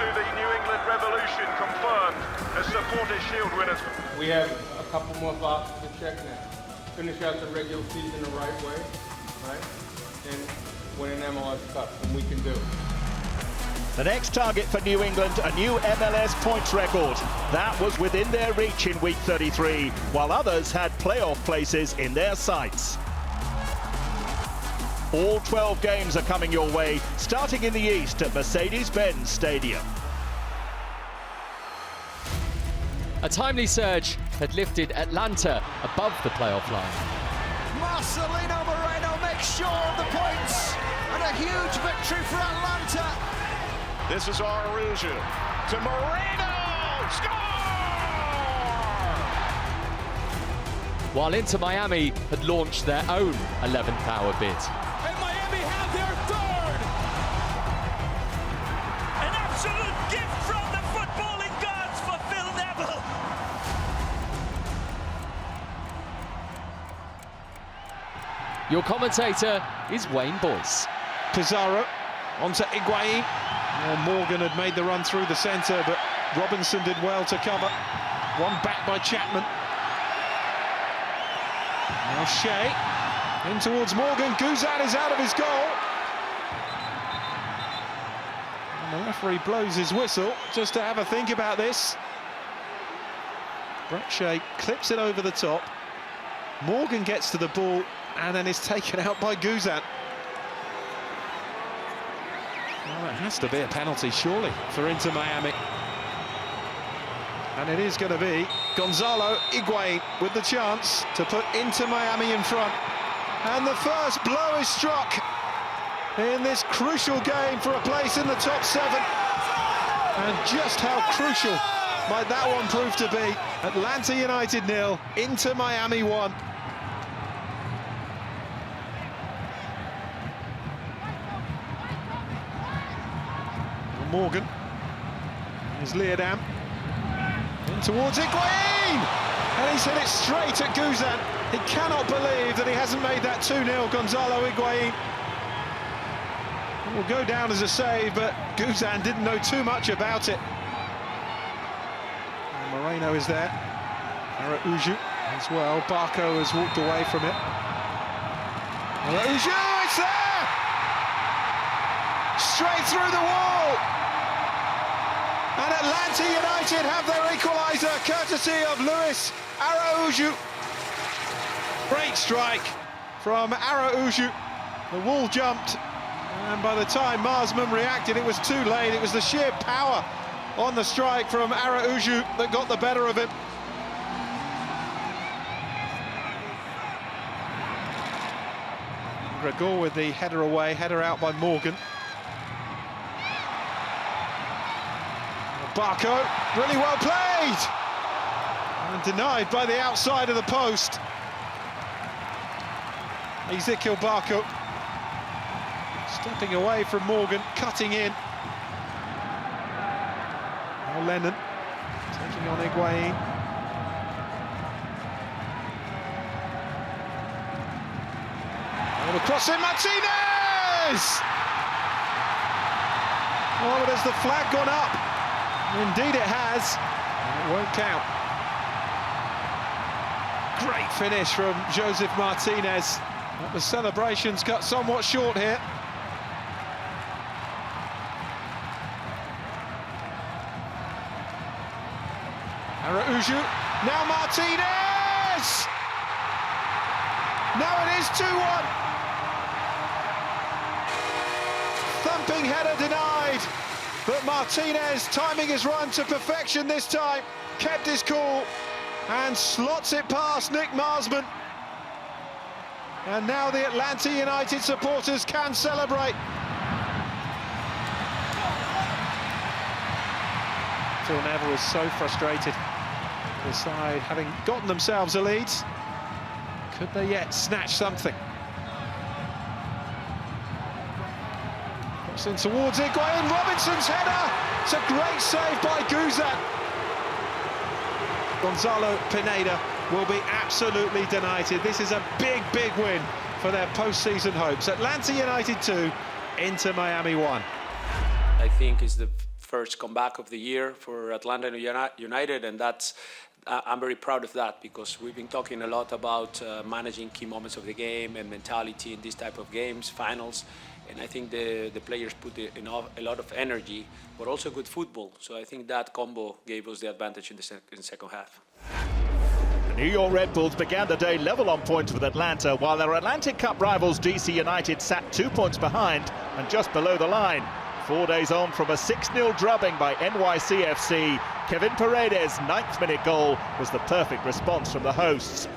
to the New England Revolution confirmed as Supporters' Shield winners. We have a couple more boxes to check now. Finish out the regular season the right way, right? And win an MLS Cup, and we can do it. The next target for New England, a new MLS points record. That was within their reach in week 33, while others had playoff places in their sights. All 12 games are coming your way, starting in the East at Mercedes-Benz Stadium. A timely surge had lifted Atlanta above the playoff line. Marcelino Moreno makes sure of the points, and a huge victory for Atlanta. This is Araujo to Moreno. Score! While Inter Miami had launched their own 11th hour bid. And Miami have their third. An absolute gift from the footballing gods for Phil Neville. Your commentator is Wayne Boyce. Pizarro onto Higuain. Well, Morgan had made the run through the centre, but Robinson did well to cover. One back by Chapman. Now Shea in towards Morgan. Guzan is out of his goal. And the referee blows his whistle just to have a think about this. Brett Shea clips it over the top. Morgan gets to the ball and then is taken out by Guzan. Well, it has to be a penalty, surely, for Inter Miami. And it is going to be Gonzalo Higuain with the chance to put Inter Miami in front. And the first blow is struck in this crucial game for a place in the top 7. And just how crucial might that one prove to be? Atlanta United 0, Inter Miami 1. Morgan is Leodam in towards Higuain, and he's hit it straight at Guzan. He cannot believe that he hasn't made that 2-0. Gonzalo Higuain. It will go down as a save, but Guzan didn't know too much about it. And Moreno is there. Araujo as well. Barco has walked away from it. Araujo, it's there! Straight through the wall! And Atlanta United have their equaliser, courtesy of Luis Araujo. Great strike from Araujo. The wall jumped, and by the time Marsman reacted, it was too late. It was the sheer power on the strike from Araujo that got the better of him. Gregor with the header away, header out by Morgan. Barco, really well played! And denied by the outside of the post. Ezequiel Barco stepping away from Morgan, cutting in. Now Lennon taking on Higuain. Across in Martinez! Oh, but has the flag gone up? Indeed it has. It won't count. Great finish from Joseph Martinez. But the celebrations cut somewhat short here. Araujo, now Martinez! Now it is 2-1. Thumping header denied. But Martinez, timing his run to perfection this time, kept his cool and slots it past Nick Marsman. And now the Atlanta United supporters can celebrate. Phil Neville was so frustrated. The side having gotten themselves a lead. Could they yet snatch something? Crossing towards Higuain, Robinson's header! It's a great save by Guzan. Gonzalo Pineda will be absolutely delighted. This is a big, big win for their post-season hopes. Atlanta United 2, Inter Miami 1. I think it's first comeback of the year for Atlanta United, and that's I'm very proud of that, because we've been talking a lot about managing key moments of the game and mentality in these type of games, finals, and I think the players put a lot of energy, but also good football. So I think that combo gave us the advantage in the second half. The New York Red Bulls began the day level on points with Atlanta, while their Atlantic Cup rivals DC United sat 2 points behind and just below the line. 4 days on from a 6-0 drubbing by NYCFC, Kevin Paredes' 9th-minute goal was the perfect response from the hosts.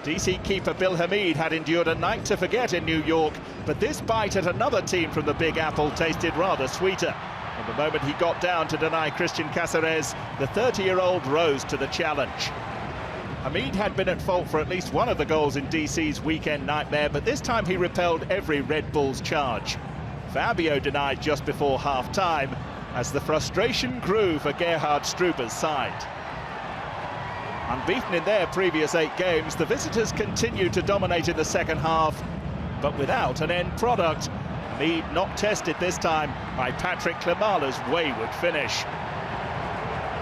DC keeper Bill Hamid had endured a night to forget in New York, but this bite at another team from the Big Apple tasted rather sweeter. And the moment he got down to deny Christian Cáceres, the 30-year-old rose to the challenge. Hamid had been at fault for at least one of the goals in DC's weekend nightmare, but this time he repelled every Red Bulls charge. Fabio denied just before half-time as the frustration grew for Gerhard Struber's side. Unbeaten in their previous 8 games, the visitors continued to dominate in the second half, but without an end product. Hamid not tested this time by Patrick Klimala's wayward finish.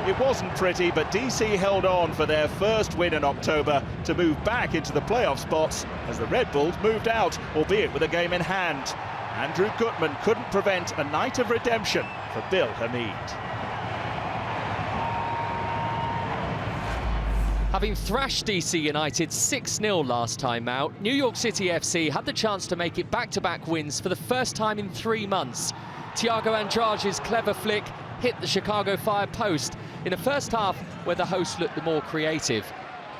It wasn't pretty, but DC held on for their first win in October to move back into the playoff spots as the Red Bulls moved out, albeit with a game in hand. Andrew Gutman couldn't prevent a night of redemption for Bill Hamid. Having thrashed DC United 6-0 last time out, New York City FC had the chance to make it back-to-back wins for the first time in 3 months. Thiago Andrade's clever flick hit the Chicago Fire post in a first half where the hosts looked the more creative.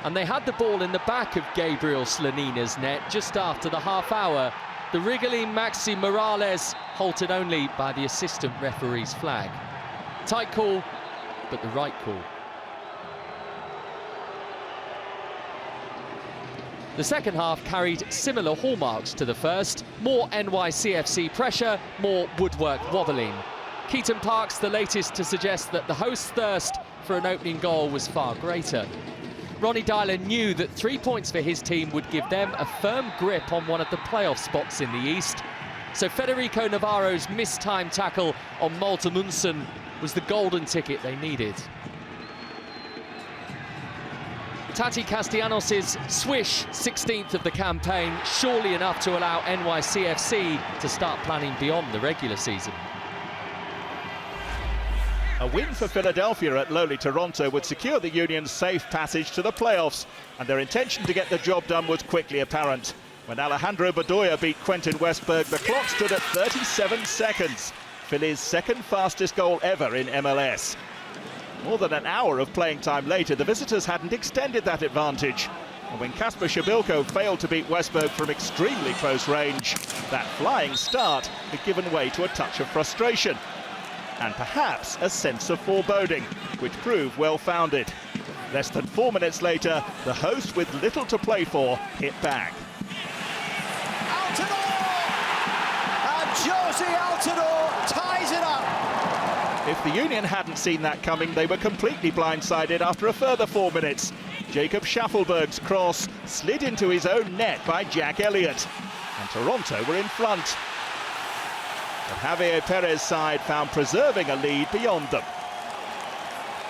And they had the ball in the back of Gabriel Slanina's net just after the half hour. The wriggling Maxi Morales halted only by the assistant referee's flag. Tight call, but the right call. The second half carried similar hallmarks to the first. More NYCFC pressure, more woodwork wobbling. Keaton Park's the latest to suggest that the host's thirst for an opening goal was far greater. Ronnie Dyler knew that 3 points for his team would give them a firm grip on one of the playoff spots in the East. So Federico Navarro's mistimed tackle on Malte Munson was the golden ticket they needed. Tati Castellanos' swish 16th of the campaign, surely enough to allow NYCFC to start planning beyond the regular season. A win for Philadelphia at lowly Toronto would secure the Union's safe passage to the playoffs, and their intention to get the job done was quickly apparent. When Alejandro Bedoya beat Quentin Westberg, the clock stood at 37 seconds, Philly's second fastest goal ever in MLS. More than an hour of playing time later, the visitors hadn't extended that advantage. And when Kasper Szybilko failed to beat Westberg from extremely close range, that flying start had given way to a touch of frustration. And perhaps a sense of foreboding, which proved well-founded. Less than 4 minutes later, the host with little to play for hit back. Altidore! And Josie Altidore ties it up. If the Union hadn't seen that coming, they were completely blindsided after a further 4 minutes. Jacob Schaffelberg's cross slid into his own net by Jack Elliott, and Toronto were in front. But Javier Perez's side found preserving a lead beyond them.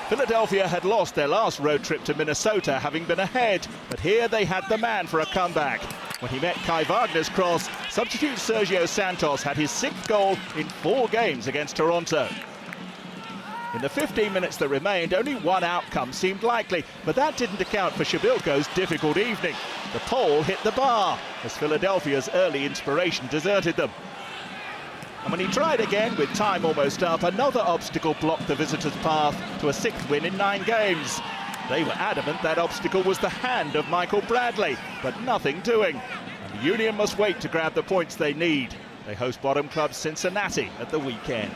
Philadelphia had lost their last road trip to Minnesota, having been ahead, but here they had the man for a comeback. When he met Kai Wagner's cross, substitute Sergio Santos had his 6th goal in 4 games against Toronto. In the 15 minutes that remained, only one outcome seemed likely, but that didn't account for Szybilko's difficult evening. The pole hit the bar as Philadelphia's early inspiration deserted them. And when he tried again, with time almost up, another obstacle blocked the visitors' path to a 6th win in 9 games. They were adamant that obstacle was the hand of Michael Bradley, but nothing doing. And the Union must wait to grab the points they need. They host bottom club Cincinnati at the weekend.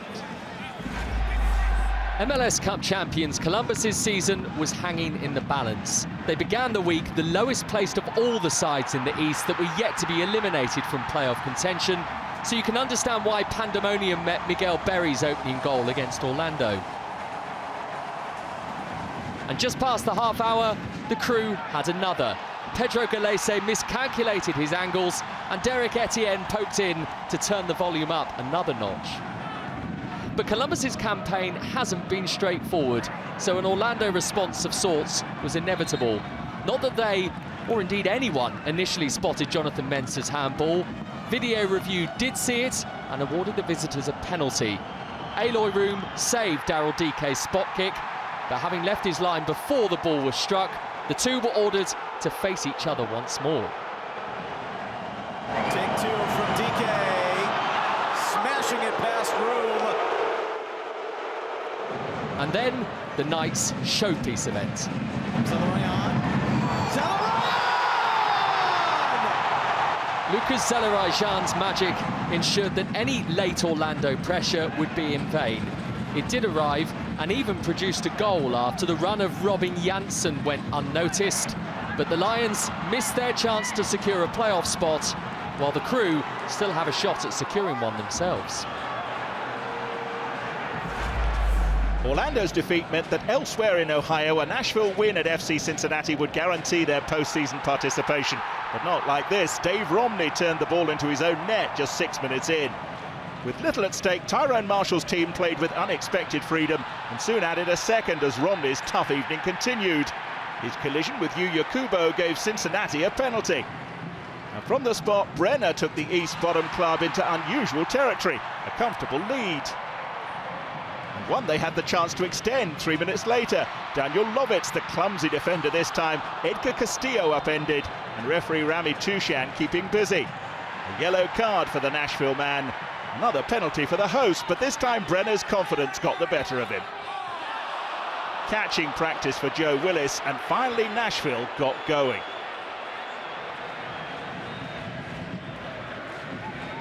MLS Cup champions Columbus's season was hanging in the balance. They began the week the lowest placed of all the sides in the East that were yet to be eliminated from playoff contention, so you can understand why pandemonium met Miguel Berry's opening goal against Orlando. And just past the half hour, the crew had another. Pedro Galese miscalculated his angles, and Derek Etienne poked in to turn the volume up another notch. But Columbus's campaign hasn't been straightforward, so an Orlando response of sorts was inevitable. Not that they, or indeed anyone, initially spotted Jonathan Mensah's handball. Video review did see it and awarded the visitors a penalty. Aloy Room saved Daryl Dike's spot kick, but having left his line before the ball was struck, the two were ordered to face each other once more. Take two from DK, smashing it past Room. And then the night's showpiece event. Zelarayan. Lucas Zelarayan's magic ensured that any late Orlando pressure would be in vain. It did arrive and even produced a goal after the run of Robin Janssen went unnoticed. But the Lions missed their chance to secure a playoff spot, while the crew still have a shot at securing one themselves. Orlando's defeat meant that elsewhere in Ohio, a Nashville win at FC Cincinnati would guarantee their postseason participation. But not like this. Dave Romney turned the ball into his own net just 6 minutes in. With little at stake, Tyrone Marshall's team played with unexpected freedom and soon added a second as Romney's tough evening continued. His collision with Yuya Kubo gave Cincinnati a penalty. And from the spot, Brenner took the East Bottom club into unusual territory, a comfortable lead. And one they had the chance to extend 3 minutes later. Daniel Lovitz, the clumsy defender this time, Edgar Castillo upended, and referee Rami Tushan keeping busy. A yellow card for the Nashville man. Another penalty for the host, but this time Brenner's confidence got the better of him. Catching practice for Joe Willis, and finally Nashville got going.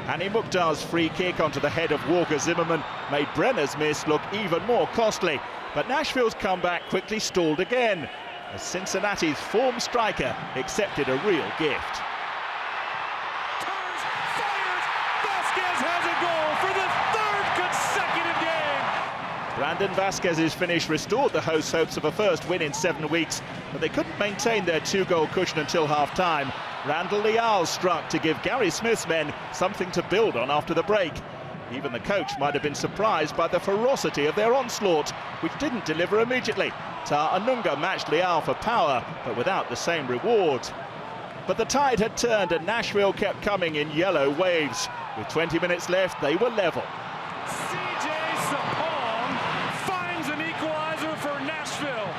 Hani Mukhtar's free kick onto the head of Walker Zimmerman made Brenner's miss look even more costly. But Nashville's comeback quickly stalled again, as Cincinnati's form striker accepted a real gift. Turns, fires, Vasquez has a goal for the third consecutive game. Brandon Vasquez's finish restored the hosts' hopes of a first win in 7 weeks, but they couldn't maintain their 2-goal cushion until half-time. Randall Leal struck to give Gary Smith's men something to build on after the break. Even the coach might have been surprised by the ferocity of their onslaught, which didn't deliver immediately. Ta Anunga matched Leal for power, but without the same reward. But the tide had turned and Nashville kept coming in yellow waves. With 20 minutes left, they were level. CJ Sapong finds an equalizer for Nashville.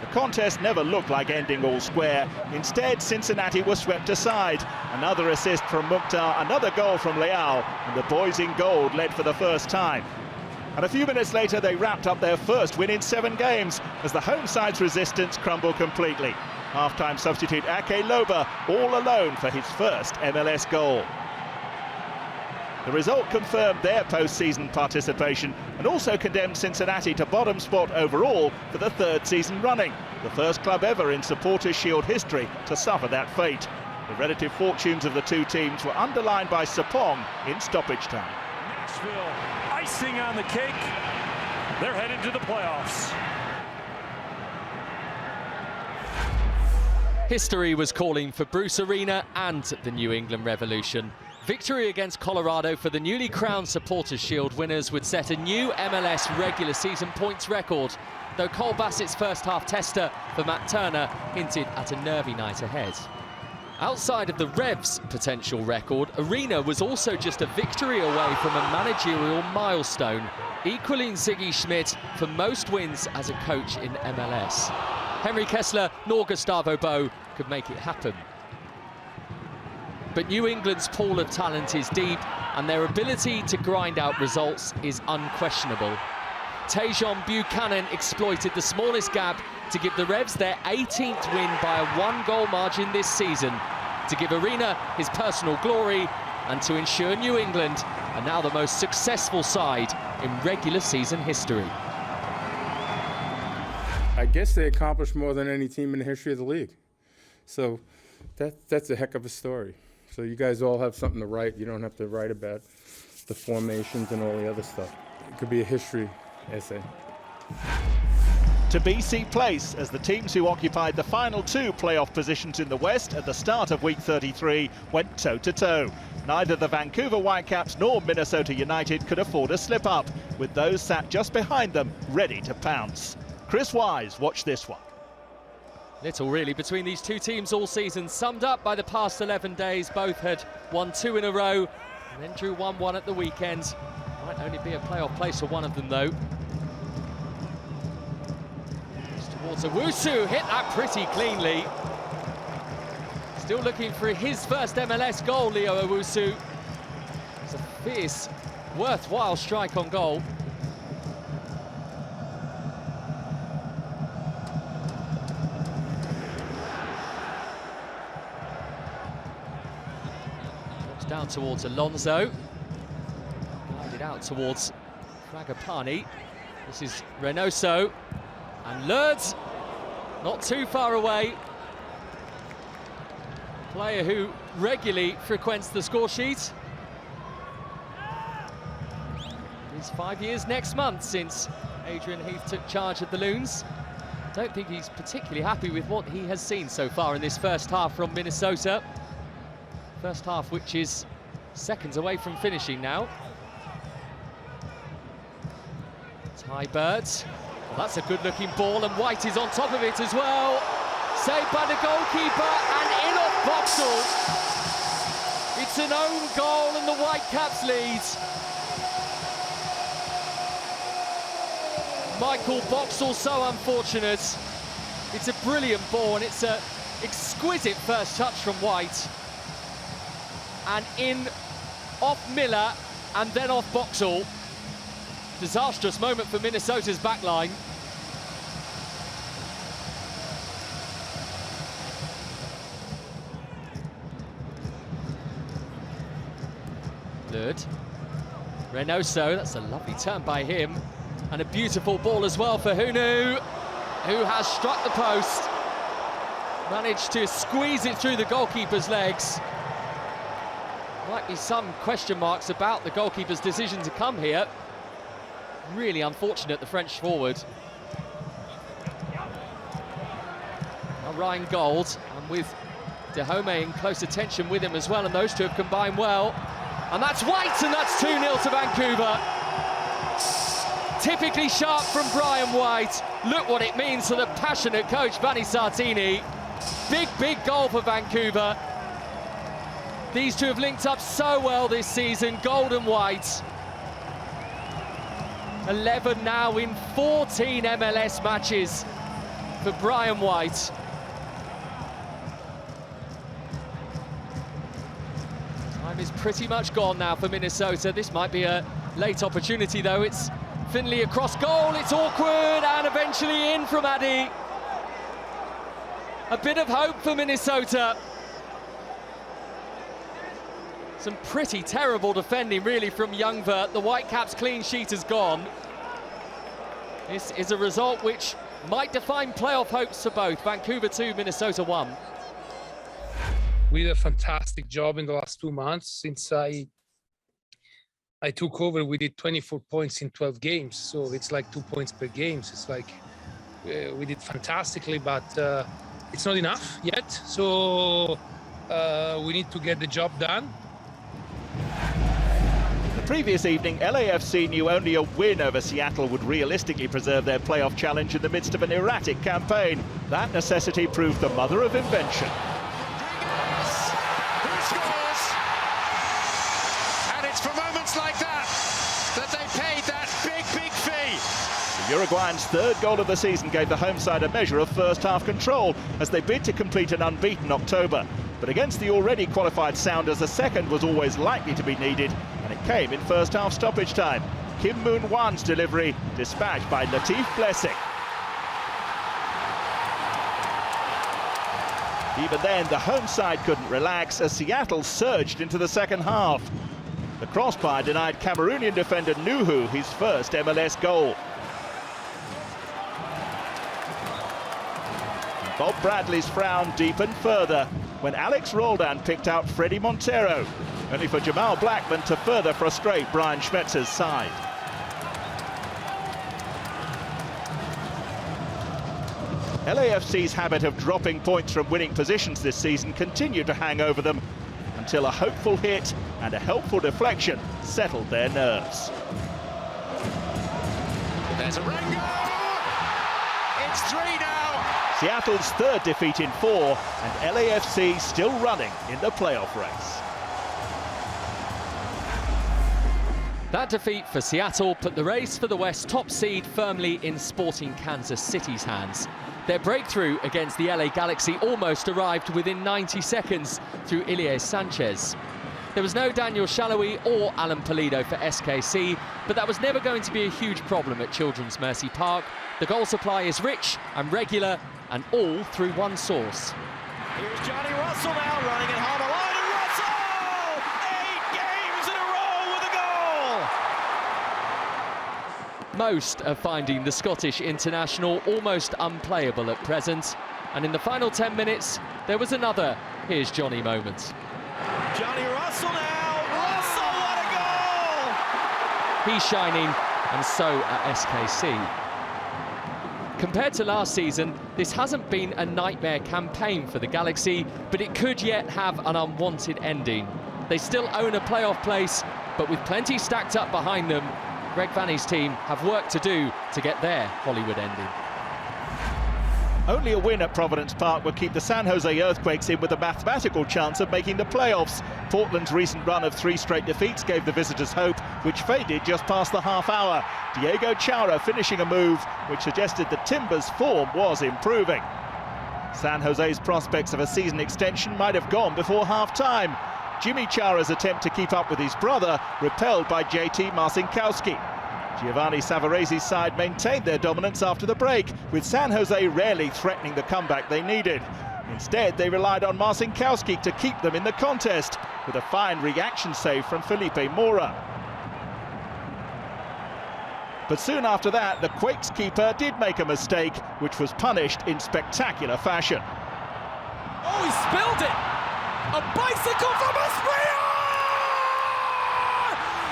The contest never looked like ending all square. Instead, Cincinnati was swept aside. Another assist from Mukhtar, another goal from Leal, and the boys in gold led for the first time. And a few minutes later, they wrapped up their first win in 7 games as the home side's resistance crumbled completely. Half-time substitute Ake Loba all alone for his first MLS goal. The result confirmed their post-season participation and also condemned Cincinnati to bottom spot overall for the 3rd season running, the first club ever in Supporters' Shield history to suffer that fate. The relative fortunes of the two teams were underlined by Sapong in stoppage time. Nashville icing on the cake. They're headed to the playoffs. History was calling for Bruce Arena and the New England Revolution. Victory against Colorado for the newly crowned Supporters' Shield winners would set a new MLS regular season points record, though Cole Bassett's first half tester for Matt Turner hinted at a nervy night ahead. Outside of the Revs' potential record, Arena was also just a victory away from a managerial milestone, equaling Ziggy Schmidt for most wins as a coach in MLS. Henry Kessler nor Gustavo Bo could make it happen. But New England's pool of talent is deep, and their ability to grind out results is unquestionable. Tajon Buchanan exploited the smallest gap to give the Revs their 18th win by a 1-goal margin this season, to give Arena his personal glory, and to ensure New England are now the most successful side in regular season history. I guess they accomplished more than any team in the history of the league. So that's a heck of a story. So you guys all have something to write. You don't have to write about the formations and all the other stuff. It could be a history essay. to BC Place as the teams who occupied the final two playoff positions in the West at the start of week 33 went toe-to-toe. Neither the Vancouver Whitecaps nor Minnesota United could afford a slip-up, with those sat just behind them ready to pounce. Chris Wise, watch this one. Little really between these two teams all season, summed up by the past 11 days. Both had won 2 in a row and then drew 1-1 at the weekend. Might only be a playoff place for one of them though. Towards Owusu, hit that pretty cleanly. Still looking for his first MLS goal, Leo Owusu. It's a fierce, worthwhile strike on goal. Looks down towards Alonso. Guided out towards Fragapane. This is Reynoso. And Lourdes, not too far away. Player who regularly frequents the score sheet. It's 5 years next month since Adrian Heath took charge of the Loons. Don't think he's particularly happy with what he has seen so far in this first half from Minnesota. First half which is seconds away from finishing now. Ty Bird. Well, that's a good-looking ball, and White is on top of it as well. Saved by the goalkeeper, and in off Boxall. It's an own goal, and the Whitecaps lead. Michael Boxall, so unfortunate. It's a brilliant ball, and it's an exquisite first touch from White. And in off Miller, and then off Boxall. Disastrous moment for Minnesota's backline. Third. Reynoso, that's a lovely turn by him. And a beautiful ball as well for Hunu, who has struck the post. Managed to squeeze it through the goalkeeper's legs. Might be some question marks about the goalkeeper's decision to come here. Really unfortunate, the French forward. Now Ryan Gold, and with Dahome in close attention with him as well, and those two have combined well. And that's White, and that's 2-0 to Vancouver. Typically sharp from Brian White. Look what it means to the passionate coach, Vanni Sartini. Big, big goal for Vancouver. These two have linked up so well this season, Gold and White. 11 now in 14 MLS matches for Brian White. Time is pretty much gone now for Minnesota. This might be a late opportunity though. It's Finley across goal, it's awkward, and eventually in from Addy. A bit of hope for Minnesota. Some pretty terrible defending, really, from Youngvert. The Whitecaps' clean sheet is gone. This is a result which might define playoff hopes for both. Vancouver 2, Minnesota 1. We did a fantastic job in the last 2 months. Since I took over, we did 24 points in 12 games. So it's like 2 points per game. So it's like we did fantastically, but it's not enough yet. So we need to get the job done. The previous evening, LAFC knew only a win over Seattle would realistically preserve their playoff challenge in the midst of an erratic campaign. That necessity proved the mother of invention. Who scores? And it's for moments like that they paid that big fee. The Uruguayan's third goal of the season gave the home side a measure of first-half control as they bid to complete an unbeaten October. But against the already qualified Sounders, a second was always likely to be needed, and it came in first-half stoppage time. Kim Moon-Wan's delivery dispatched by Latif Blessing. Even then, the home side couldn't relax as Seattle surged into the second half. The crossbar denied Cameroonian defender Nuhu his first MLS goal. Bob Bradley's frown deepened further when Alex Roldan picked out Freddie Montero, only for Jamal Blackman to further frustrate Brian Schmetzer's side. LAFC's habit of dropping points from winning positions this season continued to hang over them until a hopeful hit and a helpful deflection settled their nerves. There's a Rango! It's 3 now! Seattle's third defeat in 4, and LAFC still running in the playoff race. That defeat for Seattle put the race for the West top seed firmly in Sporting Kansas City's hands. Their breakthrough against the LA Galaxy almost arrived within 90 seconds through Ilie Sanchez. There was no Daniel Shalhoub or Alan Pulido for SKC, but that was never going to be a huge problem at Children's Mercy Park. The goal supply is rich and regular, and all through one source. Here's Johnny Russell now running at half a line, and Russell! 8 games in a row with a goal! Most are finding the Scottish international almost unplayable at present, and in the final 10 minutes there was another "here's Johnny" moment. Johnny Russell now! Russell, what a goal! He's shining, and so are SKC. Compared to last season, this hasn't been a nightmare campaign for the Galaxy, but it could yet have an unwanted ending. They still own a playoff place, but with plenty stacked up behind them, Greg Vanney's team have work to do to get their Hollywood ending. Only a win at Providence Park would keep the San Jose Earthquakes in with a mathematical chance of making the playoffs. Portland's recent run of 3 straight defeats gave the visitors hope, which faded just past the half hour. Diego Chara finishing a move which suggested the Timbers' form was improving. San Jose's prospects of a season extension might have gone before half-time. Jimmy Chara's attempt to keep up with his brother repelled by JT Marcinkowski. Giovanni Savarese's side maintained their dominance after the break, with San Jose rarely threatening the comeback they needed. Instead, they relied on Marcinkowski to keep them in the contest, with a fine reaction save from Felipe Mora. But soon after that, the Quakes keeper did make a mistake, which was punished in spectacular fashion. Oh, he spilled it! A bicycle from Asprilla!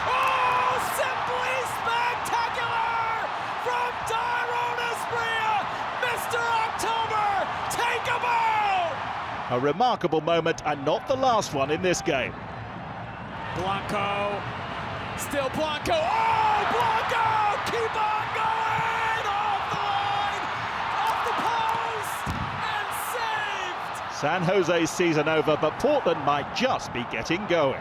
Oh, simply spectacular from Dairon Asprilla! Mr. October, take a bow! A remarkable moment, and not the last one in this game. Blanco, still Blanco, oh, Blanco! Keep on going! Off the line, off the post, and saved! San Jose's season over, but Portland might just be getting going.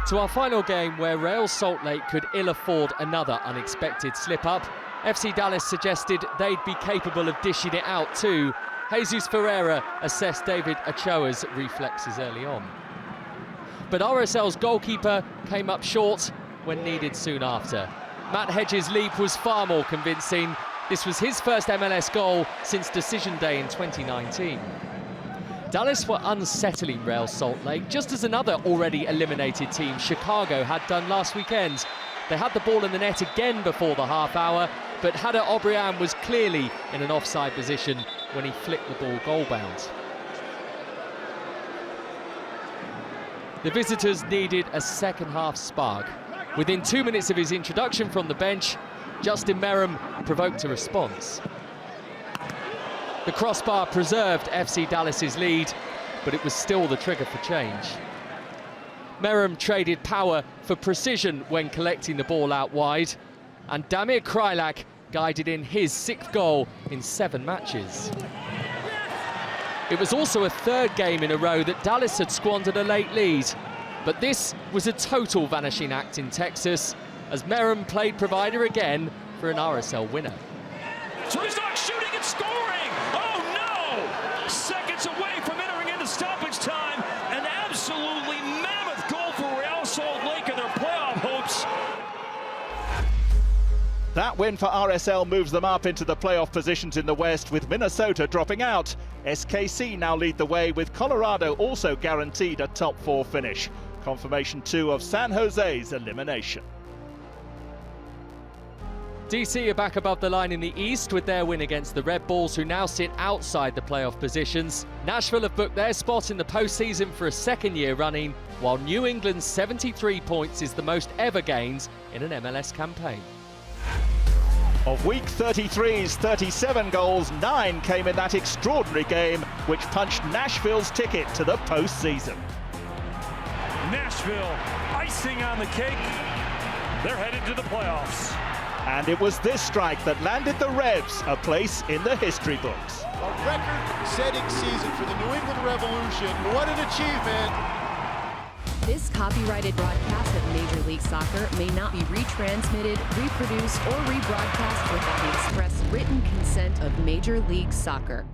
To our final game, where Real Salt Lake could ill afford another unexpected slip-up, FC Dallas suggested they'd be capable of dishing it out too. Jesus Ferreira assessed David Ochoa's reflexes early on. But RSL's goalkeeper came up short when needed soon after. Matt Hedges' leap was far more convincing. This was his first MLS goal since decision day in 2019. Dallas were unsettling Real Salt Lake, just as another already eliminated team, Chicago, had done last weekend. They had the ball in the net again before the half hour, but Hada Obrian was clearly in an offside position when he flicked the ball goal-bound. The visitors needed a second-half spark. Within 2 minutes of his introduction from the bench, Justin Meram provoked a response. The crossbar preserved FC Dallas's lead, but it was still the trigger for change. Meram traded power for precision when collecting the ball out wide, and Damir Krylak guided in his 6th goal in 7 matches. It was also a 3rd game in a row that Dallas had squandered a late lead, but this was a total vanishing act in Texas, as Meram played provider again for an RSL winner. So he's not shooting and scoring! Oh no! Seconds away from entering into stoppage time, an absolutely mammoth goal for Real Salt Lake and their playoff hopes. That win for RSL moves them up into the playoff positions in the West, with Minnesota dropping out. SKC now lead the way, with Colorado also guaranteed a top 4 finish. Confirmation too of San Jose's elimination. DC are back above the line in the East with their win against the Red Bulls, who now sit outside the playoff positions. Nashville have booked their spot in the postseason for a 2nd year running, while New England's 73 points is the most ever gained in an MLS campaign. Of Week 33's 37 goals, 9 came in that extraordinary game, which punched Nashville's ticket to the postseason. Nashville, icing on the cake. They're headed to the playoffs. And it was this strike that landed the Revs a place in the history books. A record-setting season for the New England Revolution. What an achievement! This copyrighted broadcast of Major League Soccer may not be retransmitted, reproduced, or rebroadcast without the express written consent of Major League Soccer.